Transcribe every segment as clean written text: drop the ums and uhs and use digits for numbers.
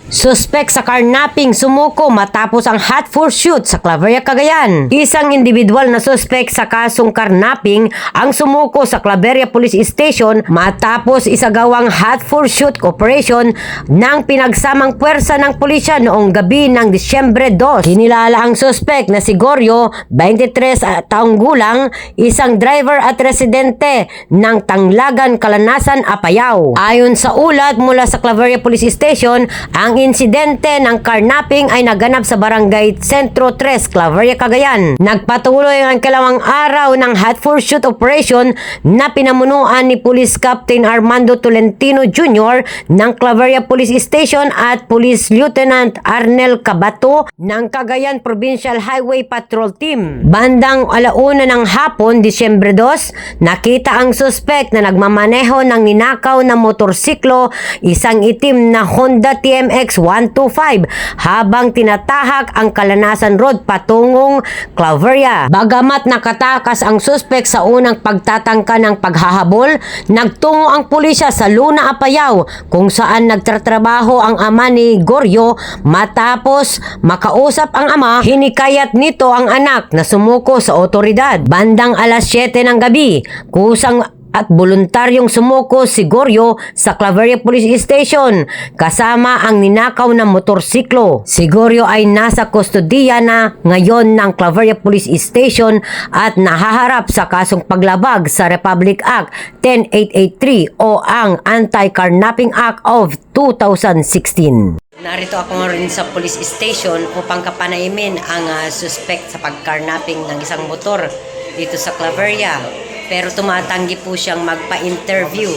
Suspect sa carnapping sumuko matapos ang hot pursuit sa Claveria, Cagayan. Isang individual na suspect sa kasong carnapping ang sumuko sa Claveria Police Station matapos isagawang hot pursuit operation ng pinagsamang puwersa ng pulisya noong gabi ng Disyembre 2. Kinilala ang suspect na si Goryo, 23 taong gulang, isang driver at residente ng Tanglagan, Kalanasan, Apayao. Ayon sa ulat mula sa Claveria Police Station, ang insidente ng carnapping ay naganap sa Barangay Sentro 3, Claveria, Cagayan. Nagpatuloy ang kalawang araw ng hot pursuit operation na pinamunuan ni Police Captain Armando Tolentino Jr. ng Claveria Police Station at Police Lieutenant Arnel Cabato ng Cagayan Provincial Highway Patrol Team. Bandang 1:00 ng hapon, Disyembre 2, nakita ang suspect na nagmamaneho ng ninakaw na motorsiklo, isang itim na Honda TMX 125 habang tinatahak ang Kalanasan Road patungong Claveria. Bagamat nakatakas ang suspect sa unang pagtatangka ng paghahabol, nagtungo ang pulisya sa Luna, Apayao kung saan nagtatrabaho ang ama ni Goryo. Matapos makausap ang ama, hinikayat nito ang anak na sumuko sa otoridad. Bandang 7:00 ng gabi, kusang at voluntaryong sumuko si Goryo sa Claveria Police Station kasama ang ninakaw na motorsiklo. Si Goryo ay nasa kustodiya na ngayon ng Claveria Police Station at nahaharap sa kasong paglabag sa Republic Act 10883 o ang Anti-Carnapping Act of 2016. Narito ako ngayon sa police station upang kapanaymin ang suspect sa pagkarnapping ng isang motor dito sa Claveria. Pero tumatanggi po siyang magpa-interview.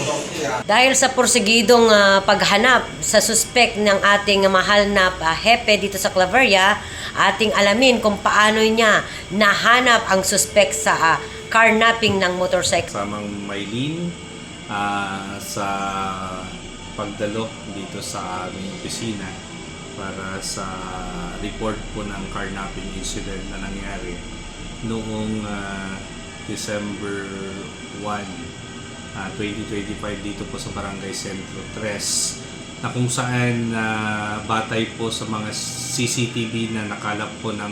Dahil sa porsigidong paghanap sa suspect ng ating mahal na hepe dito sa Claveria, ating alamin kung paano niya nahanap ang suspect sa carnapping ng motorcycle. Kasamang Maylene sa pagdalo dito sa aming opisina para sa report po ng carnapping incident na nangyari noong December 1, 2025 dito po sa Barangay Sentro 3 na kung saan batay po sa mga CCTV na nakalap po ng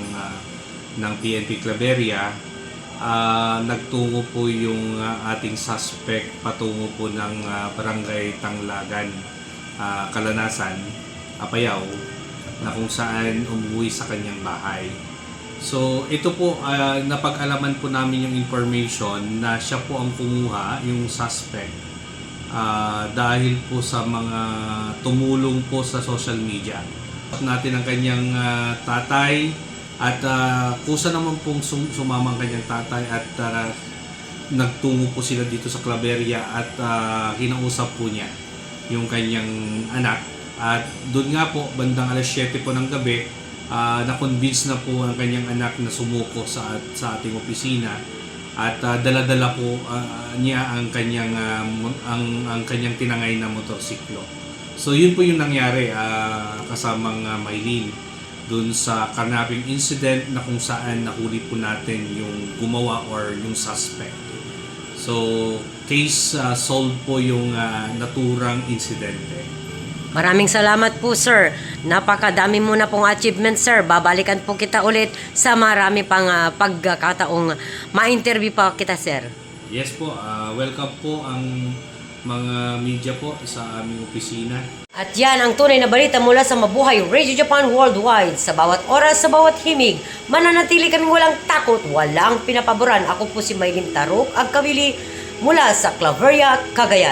PNP Claveria, nagtungo po yung ating suspect patungo po ng Barangay Tanglagan, Kalanasan, Apayao, na kung saan umuwi sa kanyang bahay. So ito po, napag-alaman po namin yung information na siya po ang kumuha, yung suspect, dahil po sa mga tumulong po sa social media. Natin ang kanyang tatay at kusa naman pong sumama ang kanyang tatay at nagtungo po sila dito sa Claveria at kinausap po niya yung kanyang anak. At doon nga po, bandang 7:00 po ng gabi, na-convince na po ang kanyang anak na sumuko sa ating opisina at dala-dala po niya ang kanyang tinangay na motorsiklo. So yun po yung nangyari kasamang Maylene dun sa carnapping incident na kung saan nahuli po natin yung gumawa or yung suspect. So case solved po yung naturang insidente. Maraming salamat po, sir. Napakadami mo na pong achievement, sir. Babalikan po kita ulit sa marami pang pagkakataong ma-interview pa kita, sir. Yes po, welcome po ang mga media po sa aming opisina. At yan ang tunay na balita mula sa Mabuhay Radio Japan Worldwide. Sa bawat oras, sa bawat himig, mananatili kaming walang takot, walang pinapaboran. Ako po si Maylene Taruk, Agkawili, mula sa Claveria, Cagayan.